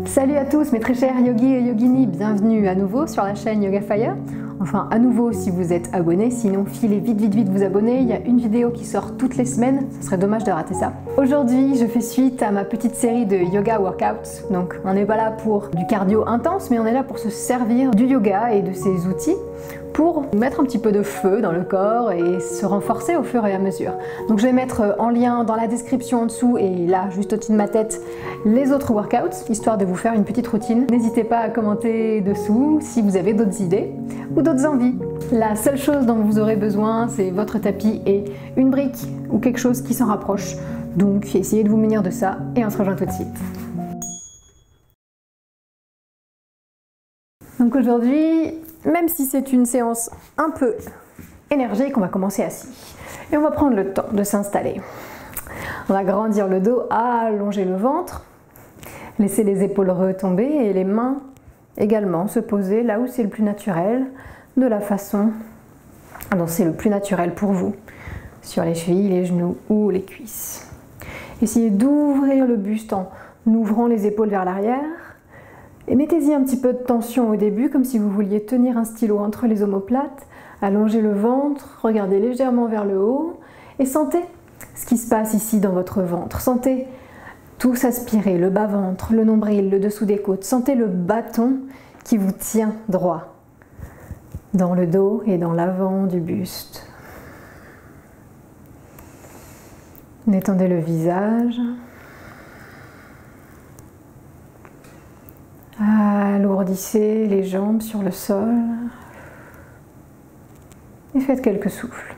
Salut à tous mes très chers yogis et yoginis, bienvenue à nouveau sur la chaîne Yoga Fire. Enfin à nouveau si vous êtes abonné, sinon filez vite vous abonner, il y a une vidéo qui sort toutes les semaines, ce serait dommage de rater ça. Aujourd'hui je fais suite à ma petite série de yoga workouts, donc on n'est pas là pour du cardio intense, mais on est là pour se servir du yoga et de ses outils pour mettre un petit peu de feu dans le corps et se renforcer au fur et à mesure. Donc je vais mettre en lien dans la description en dessous et là juste au-dessus de ma tête les autres workouts, histoire de vous faire une petite routine. N'hésitez pas à commenter dessous si vous avez d'autres idées ou d'autres envies. La seule chose dont vous aurez besoin, c'est votre tapis et une brique ou quelque chose qui s'en rapproche. Donc essayez de vous munir de ça et on se rejoint tout de suite. Donc aujourd'hui, même si c'est une séance un peu énergique, on va commencer assis. Et on va prendre le temps de s'installer. On va grandir le dos, allonger le ventre, laisser les épaules retomber et les mains également se poser là où c'est le plus naturel, de la façon dont c'est le plus naturel pour vous, sur les chevilles, les genoux ou les cuisses. Essayez d'ouvrir le buste en ouvrant les épaules vers l'arrière. Et mettez-y un petit peu de tension au début, comme si vous vouliez tenir un stylo entre les omoplates, allongez le ventre, regardez légèrement vers le haut et sentez ce qui se passe ici dans votre ventre. Sentez tout s'aspirer, le bas-ventre, le nombril, le dessous des côtes. Sentez le bâton qui vous tient droit dans le dos et dans l'avant du buste. Détendez le visage. Alourdissez les jambes sur le sol et faites quelques souffles.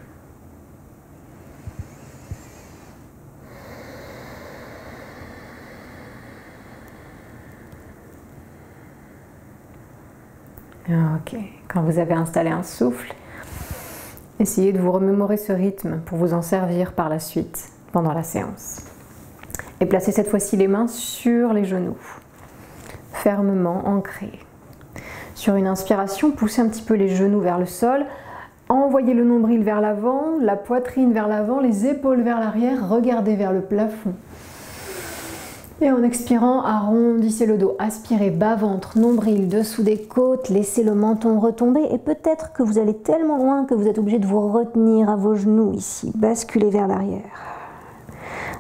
Ok, quand vous avez installé un souffle, essayez de vous remémorer ce rythme pour vous en servir par la suite pendant la séance. Et placez cette fois-ci les mains sur les genoux, fermement ancrés. Sur une inspiration, poussez un petit peu les genoux vers le sol, envoyez le nombril vers l'avant, la poitrine vers l'avant, les épaules vers l'arrière, regardez vers le plafond. Et en expirant, arrondissez le dos, aspirez bas-ventre, nombril, dessous des côtes, laissez le menton retomber et peut-être que vous allez tellement loin que vous êtes obligé de vous retenir à vos genoux ici, basculez vers l'arrière.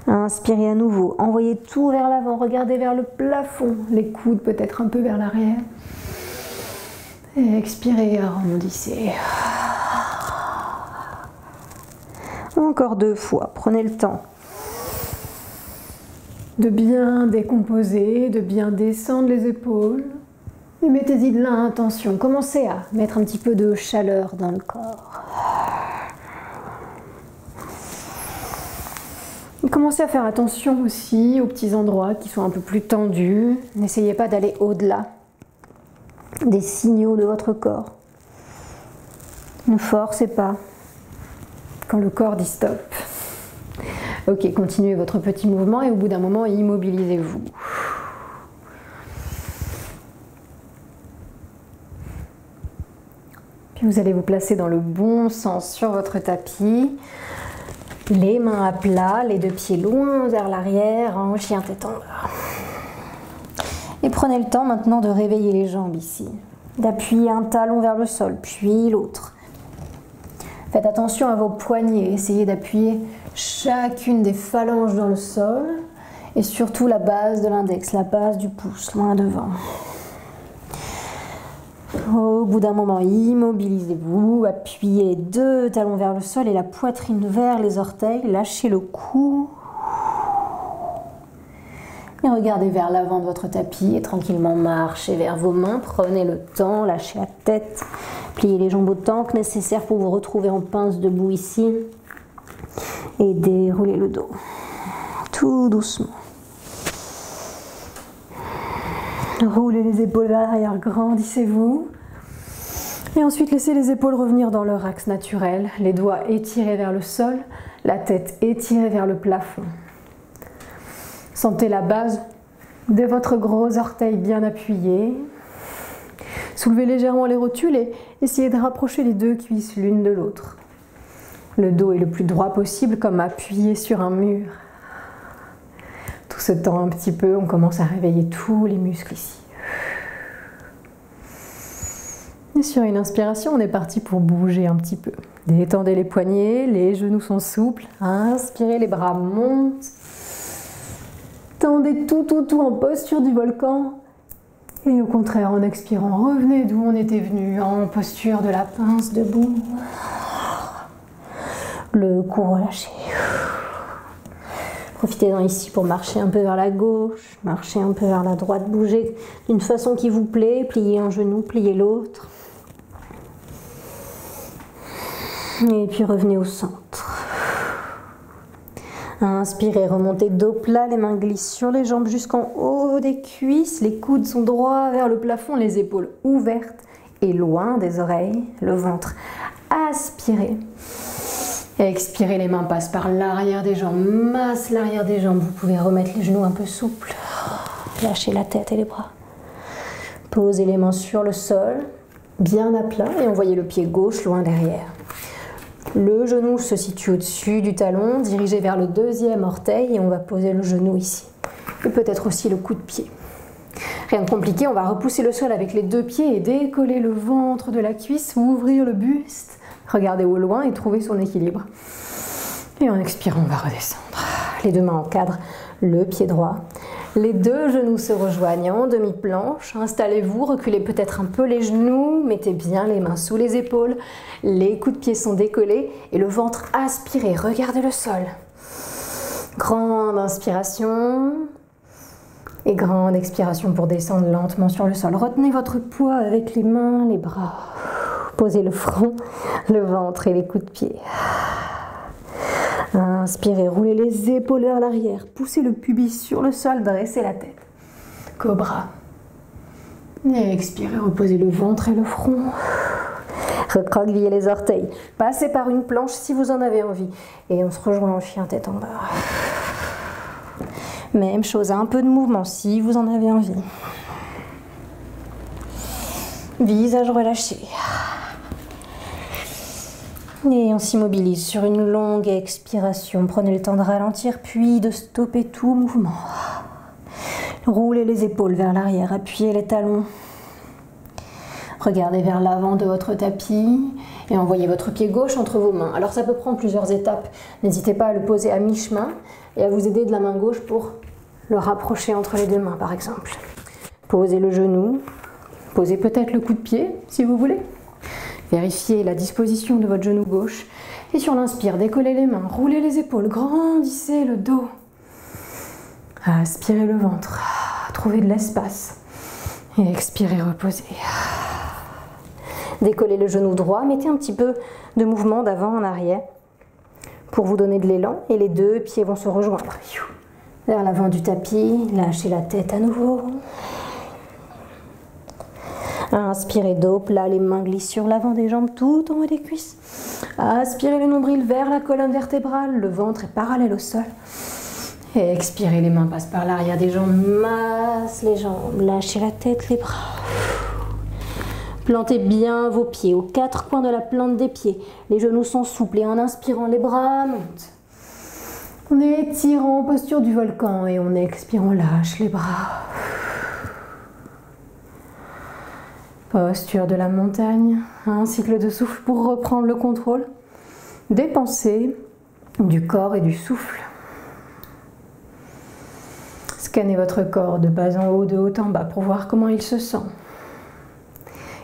Inspirez à nouveau, envoyez tout vers l'avant, regardez vers le plafond, les coudes peut-être un peu vers l'arrière. Et expirez, arrondissez. Encore 2 fois, prenez le temps de bien décomposer, de bien descendre les épaules. Et mettez-y de l'intention, commencez à mettre un petit peu de chaleur dans le corps. Et commencez à faire attention aussi aux petits endroits qui sont un peu plus tendus. N'essayez pas d'aller au-delà des signaux de votre corps. Ne forcez pas quand le corps dit stop. Ok, continuez votre petit mouvement et au bout d'un moment, immobilisez-vous. Puis vous allez vous placer dans le bon sens sur votre tapis. Les mains à plat, les 2 pieds loin vers l'arrière, en chien tête en bas. Et prenez le temps maintenant de réveiller les jambes ici. D'appuyer un talon vers le sol, puis l'autre. Faites attention à vos poignets, essayez d'appuyer chacune des phalanges dans le sol et surtout la base de l'index, la base du pouce, loin devant. Au bout d'un moment, immobilisez-vous, appuyez les 2 talons vers le sol et la poitrine vers les orteils, lâchez le cou. Et regardez vers l'avant de votre tapis et tranquillement marchez vers vos mains, prenez le temps, lâchez la tête, pliez les jambes autant que nécessaire pour vous retrouver en pince debout ici et déroulez le dos, tout doucement. Roulez les épaules vers l'arrière, grandissez-vous. Et ensuite laissez les épaules revenir dans leur axe naturel, les doigts étirés vers le sol, la tête étirée vers le plafond. Sentez la base de votre gros orteil bien appuyé. Soulevez légèrement les rotules et essayez de rapprocher les 2 cuisses l'une de l'autre. Le dos est le plus droit possible, comme appuyé sur un mur. Tout se tend un petit peu, on commence à réveiller tous les muscles ici. Et sur une inspiration, on est parti pour bouger un petit peu. Détendez les poignets, les genoux sont souples. Inspirez, les bras montent. Tendez tout en posture du volcan. Et au contraire, en expirant, revenez d'où on était venu, en posture de la pince debout. Le cou relâché. Profitez-en ici pour marcher un peu vers la gauche, marcher un peu vers la droite, bouger d'une façon qui vous plaît, pliez un genou, pliez l'autre. Et puis revenez au centre. Inspirez, remontez dos plat, les mains glissent sur les jambes jusqu'en haut des cuisses, les coudes sont droits vers le plafond, les épaules ouvertes et loin des oreilles, le ventre aspiré. Expirez, les mains passent par l'arrière des jambes, masse l'arrière des jambes, vous pouvez remettre les genoux un peu souples, lâchez la tête et les bras. Posez les mains sur le sol, bien à plat et envoyez le pied gauche loin derrière. Le genou se situe au-dessus du talon, dirigé vers le deuxième orteil et on va poser le genou ici. Et peut-être aussi le coup de pied. Rien de compliqué, on va repousser le sol avec les deux pieds et décoller le ventre de la cuisse, ouvrir le buste. Regardez au loin et trouvez son équilibre. Et en expirant, on va redescendre. Les deux mains encadrent le pied droit. Les deux genoux se rejoignent en demi-planche. Installez-vous, reculez peut-être un peu les genoux. Mettez bien les mains sous les épaules. Les coups de pied sont décollés et le ventre aspiré. Regardez le sol. Grande inspiration. Et grande expiration pour descendre lentement sur le sol. Retenez votre poids avec les mains, les bras. Posez le front, le ventre et les coups de pied. Inspirez, roulez les épaules vers l'arrière. Poussez le pubis sur le sol, dressez la tête. Cobra. Et expirez, reposez le ventre et le front. Recroquevillez les orteils. Passez par une planche si vous en avez envie. Et on se rejoint en chien tête en bas. Même chose, un peu de mouvement si vous en avez envie. Visage relâché. Et on s'immobilise sur une longue expiration. Prenez le temps de ralentir, puis de stopper tout mouvement. Roulez les épaules vers l'arrière, appuyez les talons. Regardez vers l'avant de votre tapis et envoyez votre pied gauche entre vos mains. Alors ça peut prendre plusieurs étapes. N'hésitez pas à le poser à mi-chemin et à vous aider de la main gauche pour le rapprocher entre les deux mains par exemple. Posez le genou, posez peut-être le coup de pied si vous voulez. Vérifiez la disposition de votre genou gauche. Et sur l'inspire, décollez les mains, roulez les épaules, grandissez le dos. Aspirez le ventre, trouvez de l'espace. Et expirez, reposez. Décollez le genou droit, mettez un petit peu de mouvement d'avant en arrière pour vous donner de l'élan. Et les deux pieds vont se rejoindre. Vers l'avant du tapis, lâchez la tête à nouveau. Inspirez dos plat, les mains glissent sur l'avant des jambes tout en haut des cuisses. Aspirez le nombril vers la colonne vertébrale, le ventre est parallèle au sol. Et expirez, les mains passent par l'arrière des jambes, masse les jambes, lâchez la tête, les bras. Plantez bien vos pieds aux quatre coins de la plante des pieds. Les genoux sont souples et en inspirant, les bras montent. On étire en posture du volcan et on expire, on lâche les bras. Posture de la montagne, un cycle de souffle pour reprendre le contrôle des pensées, du corps et du souffle. Scannez votre corps de bas en haut, de haut en bas pour voir comment il se sent.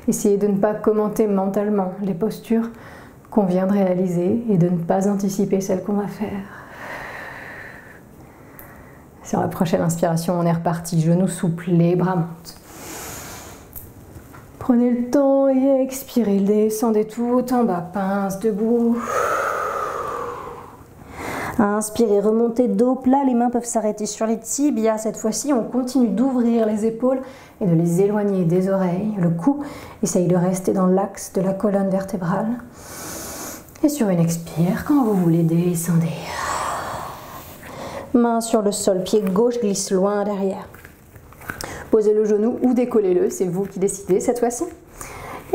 Essayez de ne pas commenter mentalement les postures qu'on vient de réaliser et de ne pas anticiper celles qu'on va faire. Sur la prochaine inspiration, on est reparti, genoux souples, les bras montent. Prenez le temps et expirez, descendez tout en bas, pince debout. Inspirez, remontez dos plat, les mains peuvent s'arrêter sur les tibias. Cette fois-ci, on continue d'ouvrir les épaules et de les éloigner des oreilles. Le cou, essaye de rester dans l'axe de la colonne vertébrale. Et sur une expire, quand vous voulez, descendez. Main sur le sol, pied gauche glisse loin derrière. Posez le genou ou décollez-le, c'est vous qui décidez cette fois-ci.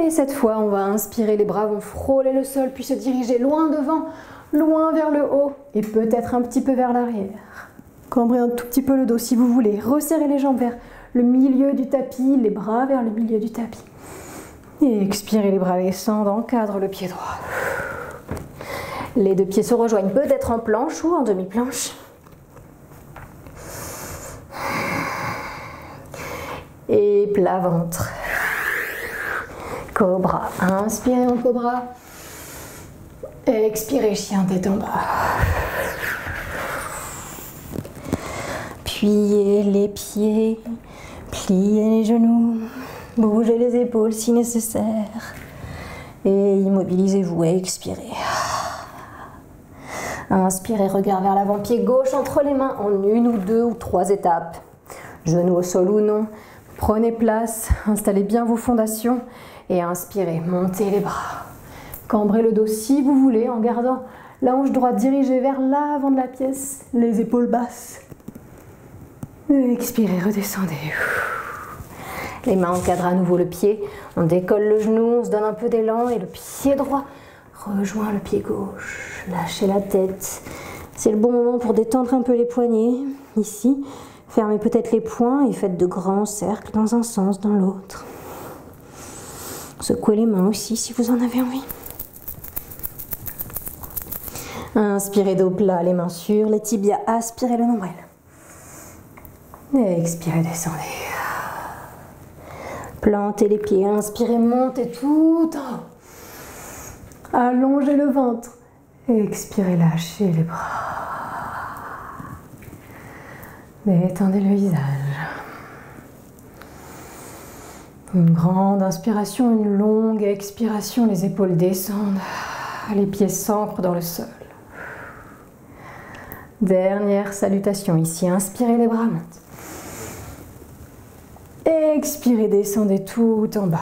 Et cette fois, on va inspirer, les bras vont frôler le sol, puis se diriger loin devant, loin vers le haut et peut-être un petit peu vers l'arrière. Cambrez un tout petit peu le dos si vous voulez. Resserrez les jambes vers le milieu du tapis, les bras vers le milieu du tapis. Et expirez, les bras descendent, encadre le pied droit. Les deux pieds se rejoignent peut-être en planche ou en demi-planche. Et plat ventre. Cobra. Inspirez en cobra. Expirez, chien tête en bas. Pliez les pieds, pliez les genoux, bougez les épaules si nécessaire. Et immobilisez-vous et expirez. Inspirez, regard vers l'avant, pied gauche entre les mains en 1 ou 2 ou 3 étapes. Genoux au sol ou non. Prenez place, installez bien vos fondations et inspirez, montez les bras. Cambrez le dos si vous voulez en gardant la hanche droite dirigée vers l'avant de la pièce, les épaules basses. Expirez, redescendez. Les mains encadrent à nouveau le pied, on décolle le genou, on se donne un peu d'élan et le pied droit rejoint le pied gauche. Lâchez la tête. C'est le bon moment pour détendre un peu les poignets, ici. Fermez peut-être les poings et faites de grands cercles dans un sens, dans l'autre. Secouez les mains aussi si vous en avez envie. Inspirez dos plat, les mains sur les tibias, aspirez le nombril. Et expirez, descendez. Plantez les pieds, inspirez, montez tout en haut. Allongez le ventre. Expirez, lâchez les bras. Détendez le visage. Une grande inspiration, une longue expiration, les épaules descendent, les pieds s'ancrent dans le sol. Dernière salutation ici, inspirez, les bras montent. Expirez, descendez tout en bas.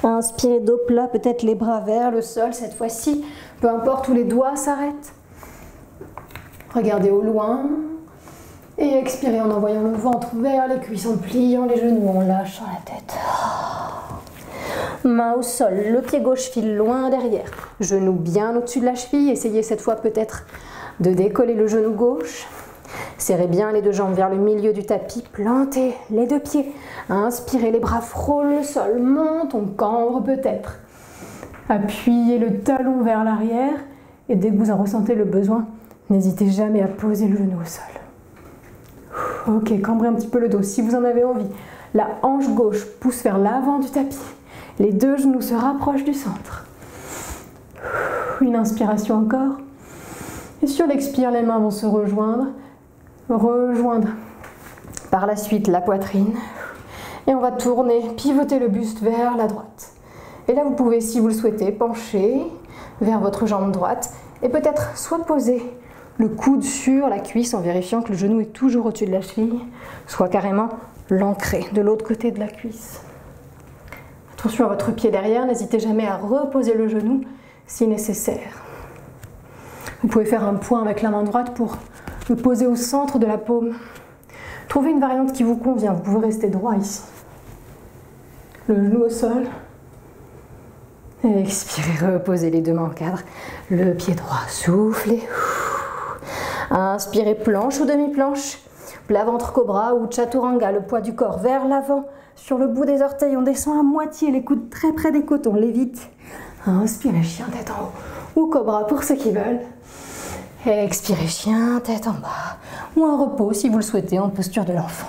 Inspirez, dos plat, peut-être les bras vers le sol cette fois-ci, peu importe où les doigts s'arrêtent. Regardez au loin et expirez en envoyant le ventre vers les cuisses, en pliant les genoux, en lâchant la tête. Main au sol, le pied gauche file loin derrière, genou bien au-dessus de la cheville. Essayez cette fois peut-être de décoller le genou gauche. Serrez bien les deux jambes vers le milieu du tapis, plantez les deux pieds. Inspirez, les bras frôlent le sol, monte, on cambre peut-être. Appuyez le talon vers l'arrière et dès que vous en ressentez le besoin, n'hésitez jamais à poser le genou au sol. Ok, cambrez un petit peu le dos si vous en avez envie. La hanche gauche pousse vers l'avant du tapis. Les deux genoux se rapprochent du centre. Une inspiration encore. Et sur l'expire, les mains vont se rejoindre. Par la suite la poitrine. Et on va tourner, pivoter le buste vers la droite. Et là, vous pouvez, si vous le souhaitez, pencher vers votre jambe droite. Et peut-être soit poser le coude sur la cuisse en vérifiant que le genou est toujours au-dessus de la cheville, soit carrément l'ancrer de l'autre côté de la cuisse. Attention à votre pied derrière, n'hésitez jamais à reposer le genou si nécessaire. Vous pouvez faire un point avec la main droite pour le poser au centre de la paume. Trouvez une variante qui vous convient, vous pouvez rester droit ici. Le genou au sol. Et expirez, reposez les deux mains en cadre. Le pied droit, soufflez. Inspirez, planche ou demi-planche. Plat ventre cobra ou chaturanga, le poids du corps vers l'avant. Sur le bout des orteils, on descend à moitié, les coudes très près des côtes, on l'évite. Inspirez, chien tête en haut. Ou cobra pour ceux qui veulent. Expirez, chien tête en bas. Ou un repos si vous le souhaitez, en posture de l'enfant.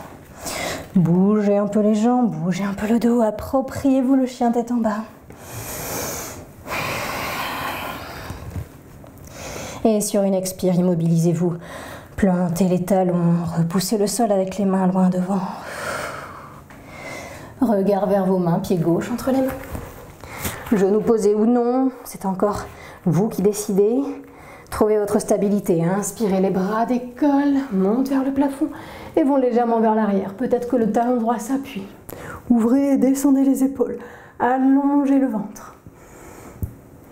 Bougez un peu les jambes, bougez un peu le dos. Appropriez-vous le chien tête en bas. Et sur une expire, immobilisez-vous. Plantez les talons, repoussez le sol avec les mains loin devant. Regard vers vos mains, pied gauche entre les mains. Genoux posés ou non, c'est encore vous qui décidez. Trouvez votre stabilité. Inspirez, les bras décollent, montent vers le plafond et vont légèrement vers l'arrière. Peut-être que le talon droit s'appuie. Ouvrez et descendez les épaules. Allongez le ventre.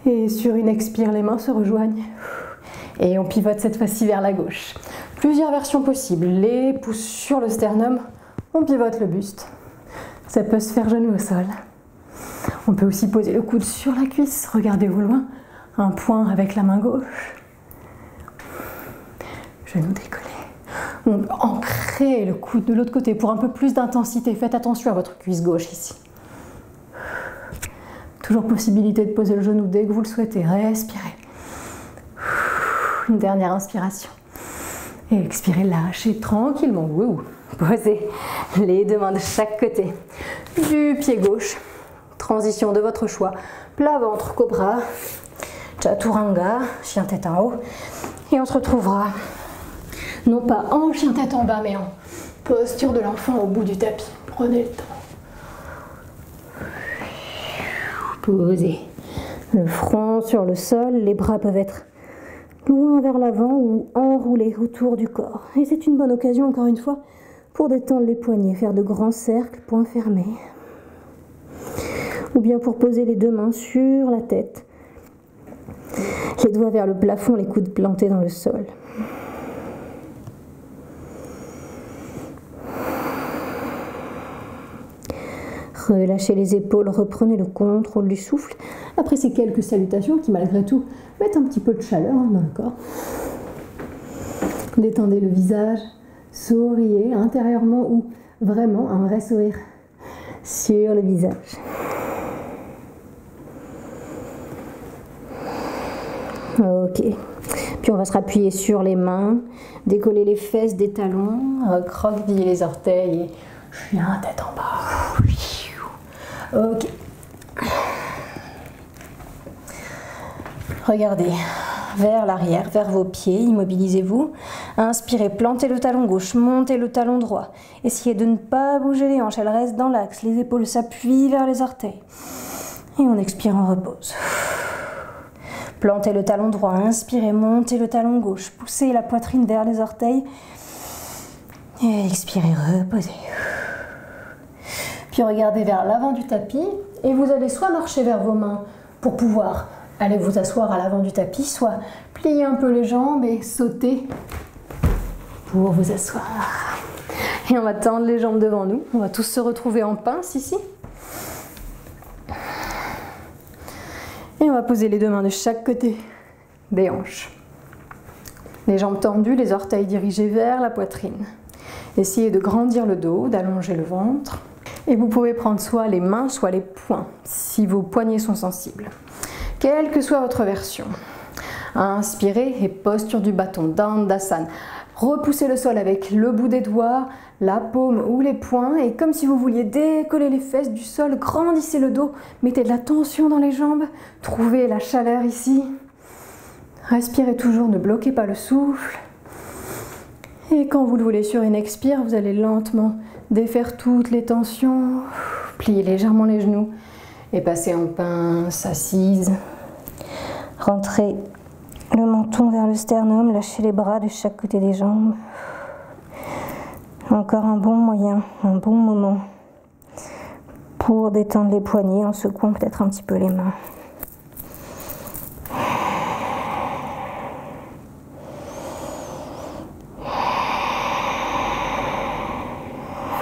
Et sur une expire, les mains se rejoignent. Et on pivote cette fois-ci vers la gauche. Plusieurs versions possibles. Les pouces sur le sternum. On pivote le buste. Ça peut se faire genou au sol. On peut aussi poser le coude sur la cuisse. Regardez au loin. Un point avec la main gauche. Genou décollé. On peut ancrer le coude de l'autre côté pour un peu plus d'intensité. Faites attention à votre cuisse gauche ici. Toujours possibilité de poser le genou dès que vous le souhaitez. Respirez. Une dernière inspiration. Et expirez, lâchez tranquillement. Wouh. Posez les deux mains de chaque côté du pied gauche. Transition de votre choix. Plat ventre, cobra, chaturanga, chien tête en haut. Et on se retrouvera, non pas en chien tête en bas, mais en posture de l'enfant au bout du tapis. Prenez le temps. Posez le front sur le sol. Les bras peuvent être loin vers l'avant ou enroulés autour du corps. Et c'est une bonne occasion, encore une fois, pour détendre les poignets, faire de grands cercles, poings fermés. Ou bien pour poser les deux mains sur la tête, les doigts vers le plafond, les coudes plantés dans le sol. Relâchez les épaules, reprenez le contrôle du souffle. Après ces quelques salutations qui, malgré tout, mettent un petit peu de chaleur dans le corps. Détendez le visage, souriez intérieurement ou vraiment un vrai sourire sur le visage. Ok. Puis on va se rappuyer sur les mains, décoller les fesses des talons, recroqueviller les orteils et chien tête en bas. Ok. Regardez vers l'arrière, vers vos pieds, immobilisez-vous. Inspirez, plantez le talon gauche, montez le talon droit. Essayez de ne pas bouger les hanches, elles restent dans l'axe. Les épaules s'appuient vers les orteils. Et on expire, on repose. Plantez le talon droit, inspirez, montez le talon gauche. Poussez la poitrine vers les orteils. Et expirez, reposez. Puis regardez vers l'avant du tapis et vous allez soit marcher vers vos mains pour pouvoir aller vous asseoir à l'avant du tapis, soit plier un peu les jambes et sauter pour vous asseoir. Et on va tendre les jambes devant nous. On va tous se retrouver en pince ici. Et on va poser les deux mains de chaque côté des hanches. Les jambes tendues, les orteils dirigés vers la poitrine. Essayez de grandir le dos, d'allonger le ventre. Et vous pouvez prendre soit les mains, soit les poings, si vos poignets sont sensibles. Quelle que soit votre version. Inspirez et posture du bâton, Dandasana. Repoussez le sol avec le bout des doigts, la paume ou les poings. Et comme si vous vouliez décoller les fesses du sol, grandissez le dos. Mettez de la tension dans les jambes. Trouvez la chaleur ici. Respirez toujours, ne bloquez pas le souffle. Et quand vous le voulez sur une expire, vous allez lentement défaire toutes les tensions. Pliez légèrement les genoux et passez en pince, assise. Rentrez le menton vers le sternum, lâchez les bras de chaque côté des jambes. Encore un bon moyen, un bon moment pour détendre les poignets en secouant peut-être un petit peu les mains.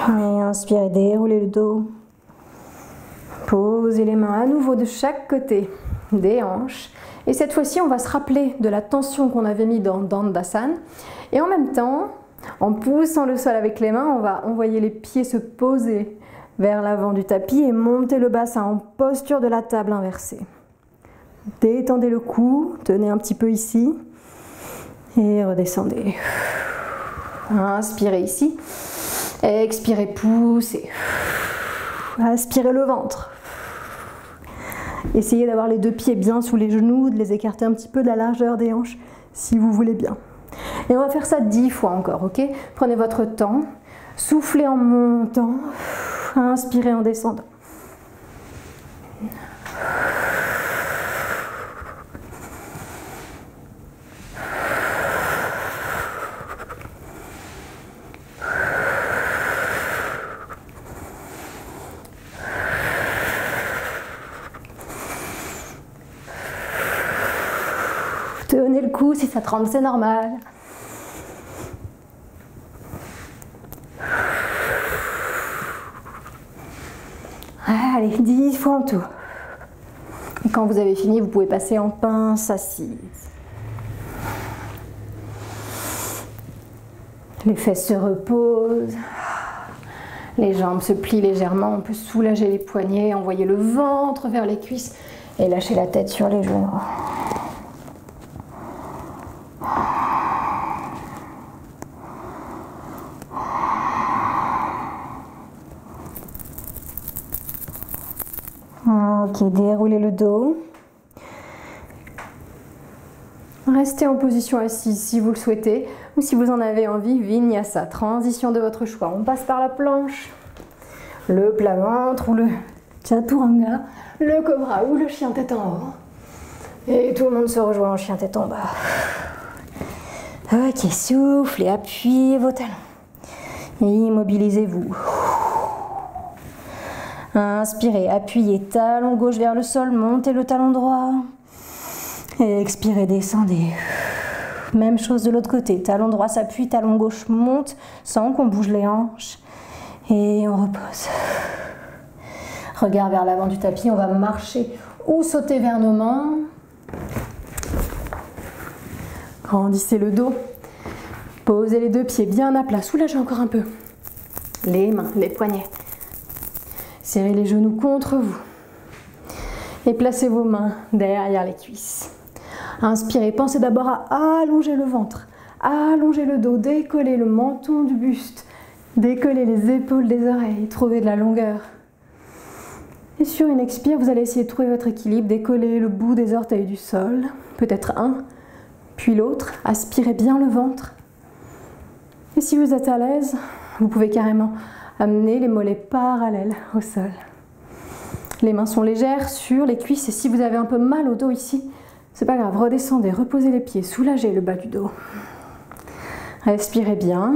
Et inspirez, déroulez le dos. Posez les mains à nouveau de chaque côté des hanches. Et cette fois-ci, on va se rappeler de la tension qu'on avait mis dans Dandasana. Et en même temps, en poussant le sol avec les mains, on va envoyer les pieds se poser vers l'avant du tapis et monter le bassin en posture de la table inversée. Détendez le cou, tenez un petit peu ici et redescendez. Inspirez ici, expirez, poussez. Aspirez le ventre. Essayez d'avoir les deux pieds bien sous les genoux, de les écarter un petit peu de la largeur des hanches si vous voulez bien. Et on va faire ça 10 fois encore, ok? Prenez votre temps, soufflez en montant, inspirez en descendant. Tenez le cou, si ça tremble, c'est normal. Allez, 10 fois en tout. Et quand vous avez fini, vous pouvez passer en pince assise. Les fesses se reposent. Les jambes se plient légèrement. On peut soulager les poignets, envoyer le ventre vers les cuisses et lâcher la tête sur les genoux. Ok, déroulez le dos. Restez en position assise si vous le souhaitez ou si vous en avez envie, Vinyasa, transition de votre choix. On passe par la planche, le plat ventre ou le chaturanga, le cobra ou le chien tête en haut. Et tout le monde se rejoint en chien tête en bas. Ok, soufflez, appuyez vos talons. Immobilisez-vous. Inspirez, appuyez, talon gauche vers le sol, montez le talon droit. Et expirez, descendez. Même chose de l'autre côté, talon droit s'appuie, talon gauche monte sans qu'on bouge les hanches. Et on repose. Regard vers l'avant du tapis, on va marcher ou sauter vers nos mains. Grandissez le dos. Posez les deux pieds bien à plat, soulagez encore un peu. Les mains, les poignets. Serrez les genoux contre vous. Et placez vos mains derrière les cuisses. Inspirez, pensez d'abord à allonger le ventre, allonger le dos, décoller le menton du buste, décoller les épaules des oreilles, trouver de la longueur. Et sur une expire, vous allez essayer de trouver votre équilibre, décoller le bout des orteils du sol, peut-être un, puis l'autre, aspirez bien le ventre. Et si vous êtes à l'aise, vous pouvez carrément amener les mollets parallèles au sol. Les mains sont légères sur les cuisses et si vous avez un peu mal au dos ici, c'est pas grave, redescendez, reposez les pieds, soulagez le bas du dos. Respirez bien.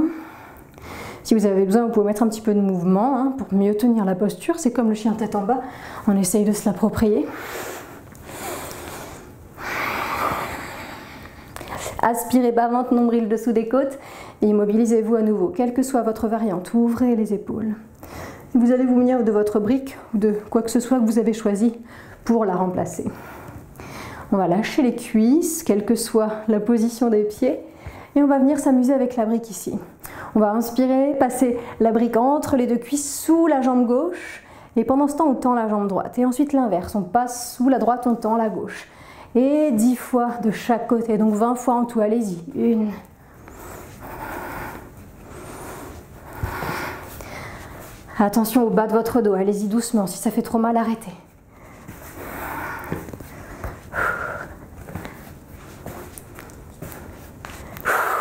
Si vous avez besoin, vous pouvez mettre un petit peu de mouvement pour mieux tenir la posture. C'est comme le chien tête en bas, on essaye de se l'approprier. Aspirez bas ventre, nombril dessous des côtes et immobilisez-vous à nouveau, quelle que soit votre variante. Ouvrez les épaules. Vous allez vous munir de votre brique ou de quoi que ce soit que vous avez choisi pour la remplacer. On va lâcher les cuisses, quelle que soit la position des pieds, et on va venir s'amuser avec la brique ici. On va inspirer, passer la brique entre les deux cuisses sous la jambe gauche, et pendant ce temps, on tend la jambe droite. Et ensuite l'inverse, on passe sous la droite, on tend la gauche. Et 10 fois de chaque côté, donc 20 fois en tout, allez-y. 1. Attention au bas de votre dos, allez-y doucement, si ça fait trop mal, arrêtez.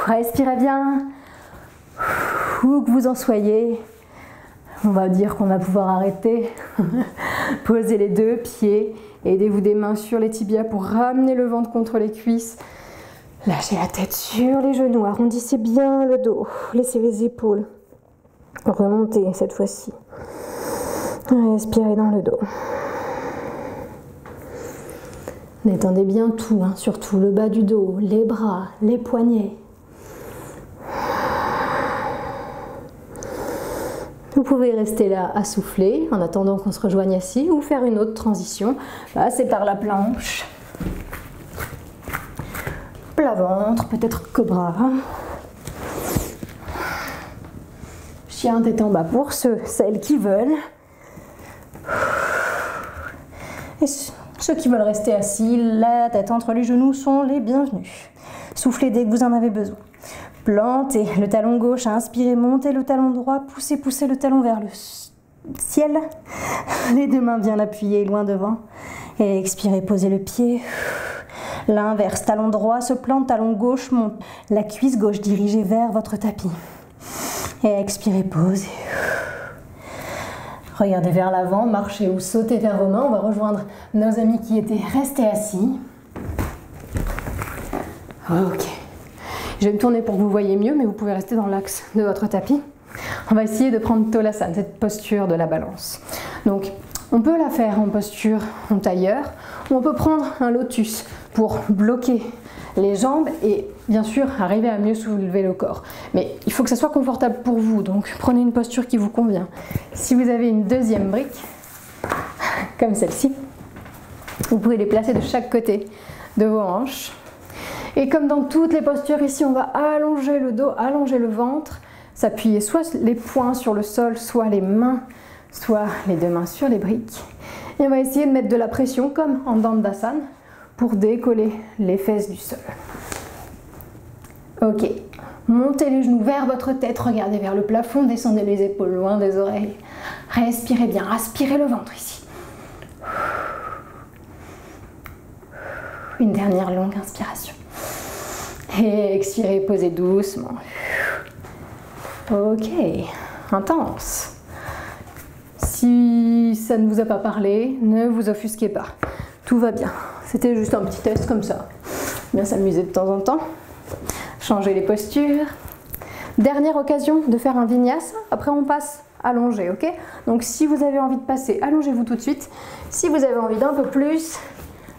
Respirez bien, où que vous en soyez. On va dire qu'on va pouvoir arrêter. Posez les deux pieds, aidez-vous des mains sur les tibias pour ramener le ventre contre les cuisses. Lâchez la tête sur les genoux, arrondissez bien le dos, laissez les épaules remonter cette fois-ci. Respirez dans le dos. Détendez bien tout, surtout le bas du dos, les bras, les poignets. Vous pouvez rester là à souffler en attendant qu'on se rejoigne assis ou faire une autre transition. Passez par la planche. Plat ventre, peut-être cobra. Chien tête en bas pour celles qui veulent. Et ceux qui veulent rester assis, la tête entre les genoux sont les bienvenus. Soufflez dès que vous en avez besoin. Plantez le talon gauche, inspirez, montez le talon droit, poussez le talon vers le ciel. Les deux mains bien appuyées, loin devant. Et expirez, posez le pied. L'inverse, talon droit se plante, talon gauche monte. La cuisse gauche dirigée vers votre tapis. Et expirez, posez. Regardez vers l'avant, marchez ou sautez vers vos mains. On va rejoindre nos amis qui étaient restés assis. Ok. Je vais me tourner pour que vous voyez mieux, mais vous pouvez rester dans l'axe de votre tapis. On va essayer de prendre Tolasana, cette posture de la balance. Donc, on peut la faire en posture en tailleur, ou on peut prendre un lotus pour bloquer les jambes et bien sûr arriver à mieux soulever le corps. Mais il faut que ça soit confortable pour vous, donc prenez une posture qui vous convient. Si vous avez une deuxième brique, comme celle-ci, vous pouvez les placer de chaque côté de vos hanches. Et comme dans toutes les postures ici, on va allonger le dos, allonger le ventre, s'appuyer soit les poings sur le sol, soit les mains, soit les deux mains sur les briques. Et on va essayer de mettre de la pression comme en Dandasana pour décoller les fesses du sol. Ok, montez les genoux vers votre tête, regardez vers le plafond, descendez les épaules loin des oreilles. Respirez bien, aspirez le ventre ici. Une dernière longue inspiration. Et expirez, posez doucement. Ok, intense. Si ça ne vous a pas parlé, ne vous offusquez pas. Tout va bien. C'était juste un petit test comme ça. Bien s'amuser de temps en temps. Changer les postures. Dernière occasion de faire un vinyasa. Après, on passe allongé, ok? Donc, si vous avez envie de passer, allongez-vous tout de suite. Si vous avez envie d'un peu plus,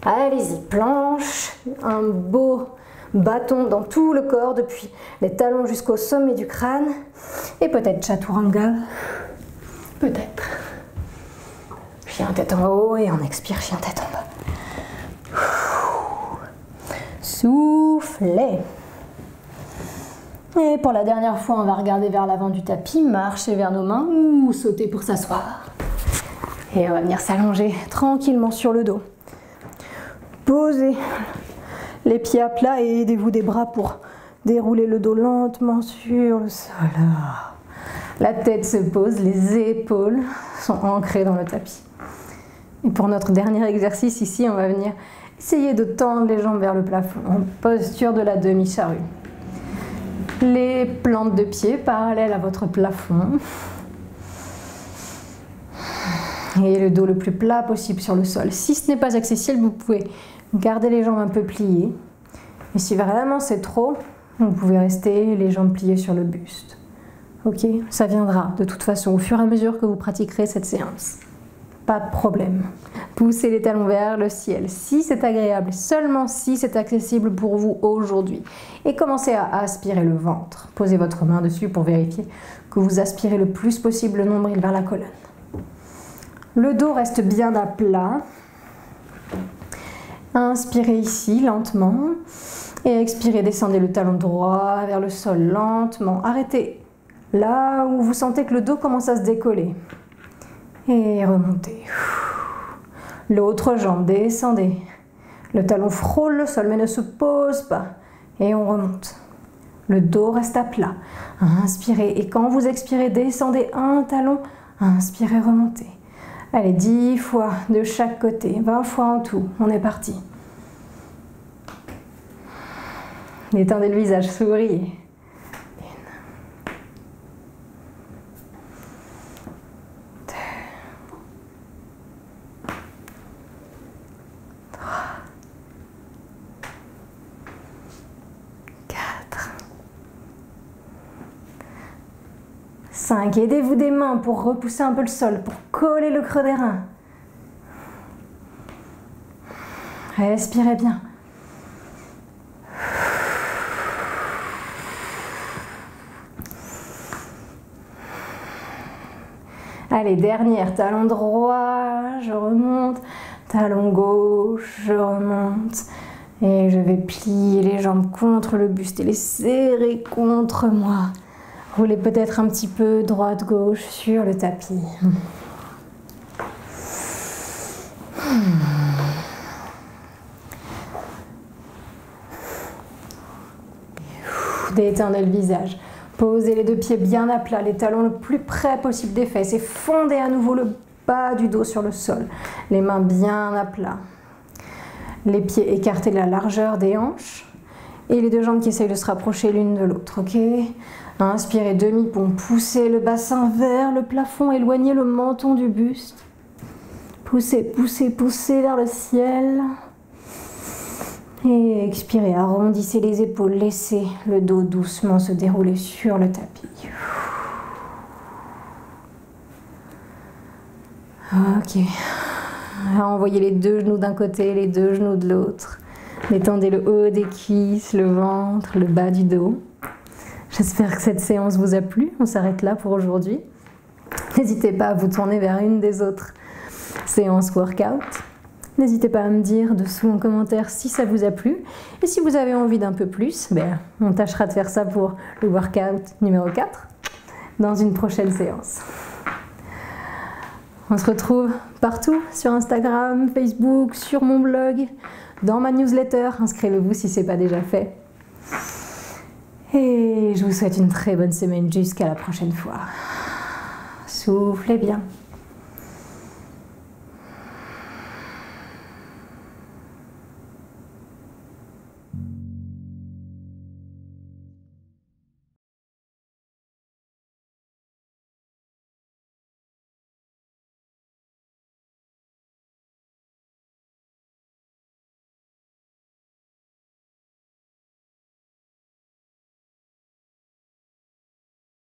allez-y, planche, un beau bâton dans tout le corps, depuis les talons jusqu'au sommet du crâne. Et peut-être chaturanga. Peut-être. Chien tête en haut et on expire, chien tête en bas. Soufflez. Et pour la dernière fois, on va regarder vers l'avant du tapis, marcher vers nos mains ou sauter pour s'asseoir. Et on va venir s'allonger tranquillement sur le dos. Posez les pieds à plat et aidez-vous des bras pour dérouler le dos lentement sur le sol. La tête se pose, les épaules sont ancrées dans le tapis. Et pour notre dernier exercice ici, on va venir essayer de tendre les jambes vers le plafond en posture de la demi-charrue. Les plantes de pied parallèles à votre plafond. Et le dos le plus plat possible sur le sol. Si ce n'est pas accessible, vous pouvez garder les jambes un peu pliées. Et si vraiment c'est trop, vous pouvez rester les jambes pliées sur le buste. Ok, ça viendra de toute façon au fur et à mesure que vous pratiquerez cette séance. Pas de problème. Poussez les talons vers le ciel si c'est agréable, seulement si c'est accessible pour vous aujourd'hui. Et commencez à aspirer le ventre. Posez votre main dessus pour vérifier que vous aspirez le plus possible le nombril vers la colonne. Le dos reste bien à plat. Inspirez ici lentement et expirez, descendez le talon droit vers le sol lentement. Arrêtez là où vous sentez que le dos commence à se décoller. Et remontez. L'autre jambe, descendez. Le talon frôle le sol mais ne se pose pas. Et on remonte. Le dos reste à plat. Inspirez et quand vous expirez, descendez un talon. Inspirez, remontez. Allez, 10 fois de chaque côté, 20 fois en tout. On est parti. Détendez le visage, souriez. 5. Aidez-vous des mains pour repousser un peu le sol, pour coller le creux des reins. Respirez bien. Allez, dernière, talon droit, je remonte, talon gauche, je remonte. Et je vais plier les jambes contre le buste et les serrer contre moi. Roulez peut-être un petit peu droite-gauche sur le tapis. Détendez le visage. Posez les deux pieds bien à plat, les talons le plus près possible des fesses et fondez à nouveau le bas du dos sur le sol. Les mains bien à plat. Les pieds écartés de la largeur des hanches et les deux jambes qui essayent de se rapprocher l'une de l'autre, ok? Inspirez, demi-pont, poussez le bassin vers le plafond, éloignez le menton du buste. Poussez, poussez, poussez vers le ciel. Et expirez, arrondissez les épaules, laissez le dos doucement se dérouler sur le tapis. Ok. Envoyez les deux genoux d'un côté, les deux genoux de l'autre. Détendez le haut des cuisses, le ventre, le bas du dos. J'espère que cette séance vous a plu. On s'arrête là pour aujourd'hui. N'hésitez pas à vous tourner vers une des autres séances workout. N'hésitez pas à me dire dessous en commentaire si ça vous a plu. Et si vous avez envie d'un peu plus, on tâchera de faire ça pour le workout numéro 4 dans une prochaine séance. On se retrouve partout sur Instagram, Facebook, sur mon blog, dans ma newsletter. Inscrivez-vous si ce n'est pas déjà fait. Et je vous souhaite une très bonne semaine jusqu'à la prochaine fois. Soufflez bien.